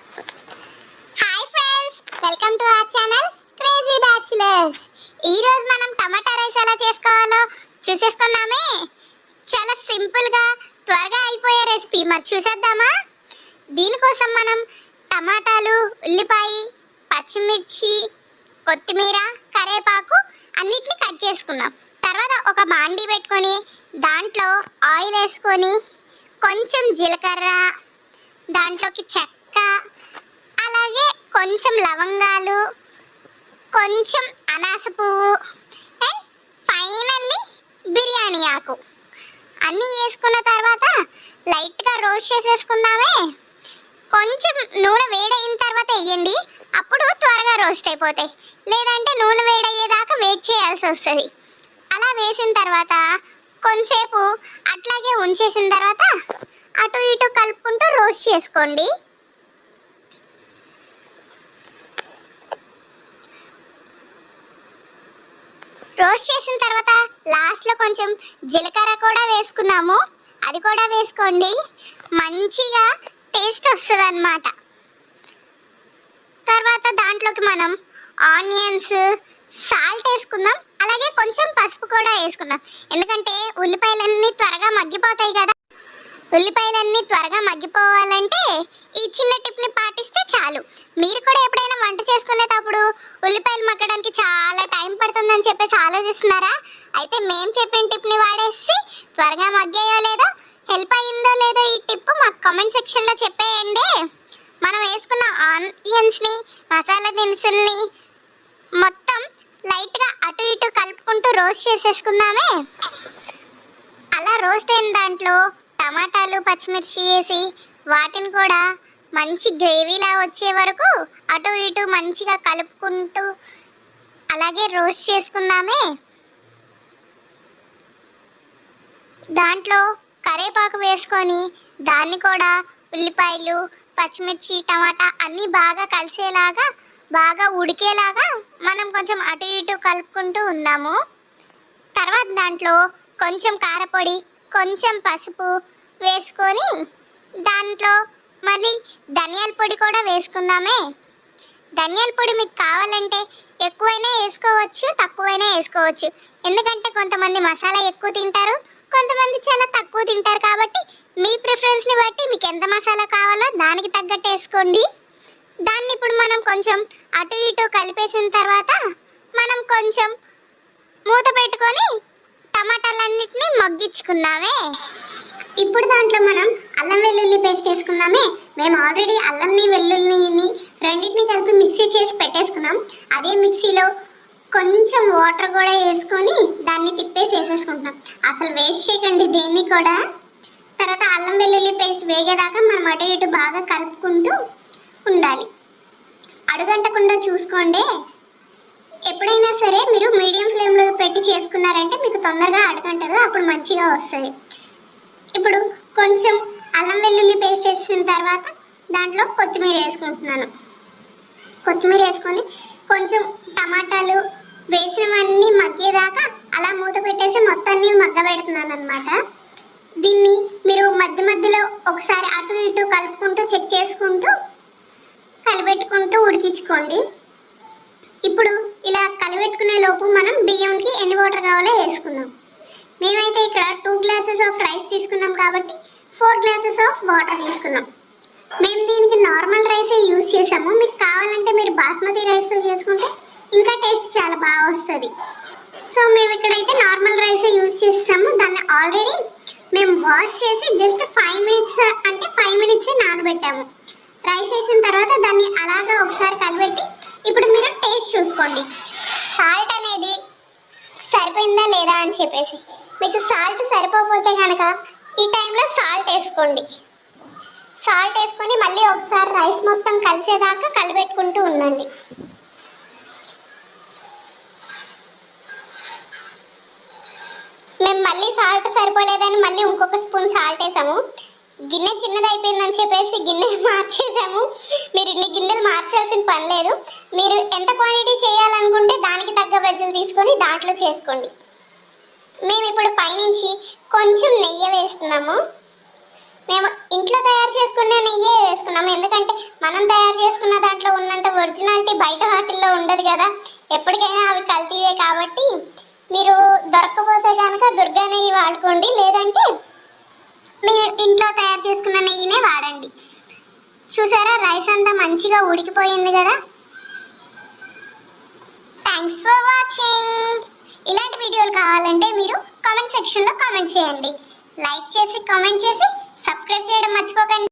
Hi friends, welcome to our channel crazy bachelors. ఈ రోజు మనం టమాటా రైస్ ఎలా చేసుకోవాలో చూసేసుకుందామే. చాలా సింపుల్ గా త్వరగా అయిపోయే రెసిపీ. మరి చూసేద్దామా? దీనికోసం మనం టమాటాలు, ఉల్లిపాయ, పచ్చిమిర్చి, కొత్తిమీర, కరివేపాకు అన్నిటిని కట్ చేసుకుందాం. తర్వాత ఒక బాండీ పెట్టుకొని దాంట్లో ఆయిల్ వేసుకొని కొంచెం జీలకర్ర, దాంట్లోకి చెక్క, అలాగే కొంచెం లవంగాలు, కొంచెం అనాస పువ్వు అండ్ ఫైనల్లీ బిర్యానీ ఆకు అన్నీ వేసుకున్న తర్వాత లైట్గా రోస్ట్ చేసేసుకుందామే. కొంచెం నూనె వేడైన తర్వాత వేయండి, అప్పుడు త్వరగా రోస్ట్ అయిపోతాయి. లేదంటే నూనె వేడయ్యేదాకా వెయిట్ చేయాల్సి వస్తుంది. అలా వేసిన తర్వాత కొంతసేపు అట్లాగే ఉంచేసిన తర్వాత అటు ఇటు కలుపుకుంటూ రోస్ట్ చేసుకోండి. రోస్ట్ చేసిన తర్వాత లాస్ట్లో కొంచెం జీలకర్ర కూడా వేసుకున్నాము, అది కూడా వేసుకోండి. మంచిగా టేస్ట్ వస్తుంది అన్నమాట. తర్వాత దాంట్లోకి మనం ఆనియన్స్, సాల్ట్ వేసుకుందాం, అలాగే కొంచెం పసుపు కూడా వేసుకుందాం. ఎందుకంటే ఉల్లిపాయలన్నీ త్వరగా మగ్గిపోతాయి కదా. ఉల్లిపాయలన్నీ త్వరగా మగ్గిపోవాలంటే ఈ చిన్న టిప్ని పాటిస్తే చాలు. మీరు కూడా ఎప్పుడైనా వంట చేసుకునేటప్పుడు ఉల్లిపాయలు మగ్గడానికి చాలా టైం పడుతుందని చెప్పేసి ఆలోచిస్తున్నారా? అయితే మేము చెప్పిన టిప్ని వాడేసి త్వరగా మగ్గాయో లేదో, హెల్ప్ అయ్యిందో లేదో ఈ టిప్ మాకు కామెంట్ సెక్షన్లో చెప్పేయండి. మనం వేసుకున్న ఆనియన్స్ని, మసాలా దినుసుల్ని మొత్తం లైట్గా అటు ఇటు కలుపుకుంటూ రోస్ట్ చేసేసుకుందామే. అలా రోస్ట్ అయిన దాంట్లో టమాటాలు, పచ్చిమిర్చి వేసి వాటిని కూడా మంచి గ్రేవీలా వచ్చే వరకు అటు ఇటు మంచిగా కలుపుకుంటూ అలాగే రోస్ట్ చేసుకుందామే. దాంట్లో కరివేపాకు వేసుకొని దాన్ని కూడా ఉల్లిపాయలు, పచ్చిమిర్చి, టమాటా అన్నీ బాగా కలిసేలాగా, బాగా ఉడికేలాగా మనం కొంచెం అటు ఇటు కలుపుకుంటూ ఉందాము. తర్వాత దాంట్లో కొంచెం కారపొడి, కొంచెం పసుపు వేసుకొని దాంట్లో మళ్ళీ ధనియాల పొడి కూడా వేసుకుందామే. ధనియాల పొడి మీకు కావాలంటే ఎక్కువైనా వేసుకోవచ్చు, తక్కువైనా వేసుకోవచ్చు. ఎందుకంటే కొంతమంది మసాలా ఎక్కువ తింటారు, కొంతమంది చాలా తక్కువ తింటారు. కాబట్టి మీ ప్రిఫరెన్స్ని బట్టి మీకు ఎంత మసాలా కావాలో దానికి తగ్గట్టు వేసుకోండి. దాన్ని ఇప్పుడు మనం కొంచెం అటు ఇటు కలిపేసిన తర్వాత మనం కొంచెం మూత పెట్టుకొని టమాటాలన్నిటిని మగ్గించుకుందామే. ఇప్పుడు దాంట్లో మనం అల్లం వెల్లుల్లి పేస్ట్ వేసుకుందామే. మేము ఆల్రెడీ అల్లంని, వెల్లుల్లిని రెండింటిని కలిపి మిక్సీ చేసి పెట్టేసుకున్నాం. అదే మిక్సీలో కొంచెం వాటర్ కూడా వేసుకొని దాన్ని తిప్పేసి వేసేసుకుంటున్నాం. అసలు వేస్ట్ చేయకండి దేన్ని కూడా. తర్వాత అల్లం వెల్లుల్లి పేస్ట్ వేగేదాకా మనం అటు ఇటు బాగా కలుపుకుంటూ ఉండాలి. అడుగంటకుండా చూసుకోండి. ఎప్పుడైనా సరే మీరు మీడియం ఫ్లేమ్లో పెట్టి చేసుకున్నారంటే మీకు తొందరగా అడుగంటదు, అప్పుడు మంచిగా వస్తుంది. ఇప్పుడు కొంచెం అల్లం వెల్లుల్లి పేస్ట్ వేసిన తర్వాత దాంట్లో కొత్తిమీర వేసుకుంటున్నాను. కొత్తిమీర వేసుకొని కొంచెం టమాటాలు వేసినవన్నీ మగ్గేదాకా అలా మూత పెట్టేసి మొత్తాన్ని మగ్గబెడుతున్నాను అనమాట. దీన్ని మీరు మధ్య మధ్యలో ఒకసారి అటు ఇటు కలుపుకుంటూ చెక్ చేసుకుంటూ కలిపెట్టుకుంటూ ఉడికించుకోండి. ఇప్పుడు ఇలా కలిపెట్టుకునే లోపు మనం బియ్యంకి ఎన్ని వాటర్ కావాలో వేసుకుందాం. మేమైతే ఇక్కడ 2 గ్లాసెస్ ఆఫ్ రైస్ తీసుకున్నాం కాబట్టి 4 గ్లాసెస్ ఆఫ్ వాటర్ తీసుకున్నాం. మేము దీనికి నార్మల్ రైసే యూజ్ చేసాము. మీకు కావాలంటే మీరు బాస్మతి రైస్తో చేసుకుంటే ఇంకా టేస్ట్ చాలా బాగా వస్తుంది. సో మేము ఇక్కడైతే నార్మల్ రైసే యూజ్ చేస్తాము. దాన్ని ఆల్రెడీ మేము వాష్ చేసి జస్ట్ 5 మినిట్స్ అంటే 5 మినిట్సే నానబెట్టాము. రైస్ వేసిన తర్వాత దాన్ని అలాగా ఒకసారి కలిపెట్టి ఇప్పుడు మీరు టేస్ట్ చూసుకోండి. సాల్ట్ అనేది సరిపోయిందా లేదా అని చెప్పేసి. మీకు సాల్ట్ సరిపోతే కనుక ఈ టైంలో సాల్ట్ వేసుకోండి. సాల్ట్ వేసుకొని మళ్ళీ ఒకసారి రైస్ మొత్తం కలిసేదాకా కలిపెట్టుకుంటూ ఉండండి. మేము మళ్ళీ సాల్ట్ సరిపోలేదని మళ్ళీ ఇంకొక స్పూన్ సాల్ట్ వేసాము. గిన్నె చిన్నది అయిపోయిందని చెప్పేసి గిన్నె మార్చేసాము. మీరు ఇన్ని గిన్నెలు మార్చాల్సిన పని లేదు. మీరు ఎంత క్వాంటిటీ చేయాలనుకుంటే దానికి తగ్గ వెజ్జలు తీసుకొని దాంట్లో చేసుకోండి. మేము ఇప్పుడు పైనుంచి కొంచెం నెయ్యి వేస్తున్నాము. మేము ఇంట్లో తయారు చేసుకున్న నెయ్యే వేసుకున్నాము, ఎందుకంటే మనం తయారు చేసుకున్న దాంట్లో ఉన్నంత ఒరిజినాలిటీ బయట వాటిల్లో ఉండదు కదా, ఎప్పటికైనా అవి కల్తీవే. కాబట్టి మీరు దొరకకపోతే కనుక దుర్గా నెయ్యి వాడుకోండి, లేదంటే మీ ఇంట్లో తయారు చేసుకున్న నెయ్యినే వాడండి. చూసారా రైస్ అంతా మంచిగా ఉడికిపోయింది కదా. Thanks for watching. ఇలాంటి వీడియోలు కావాలంటే మీరు కామెంట్ సెక్షన్లో కామెంట్ చేయండి. లైక్ చేసి కామెంట్ చేసి సబ్స్క్రైబ్ చేయడం మర్చిపోకండి.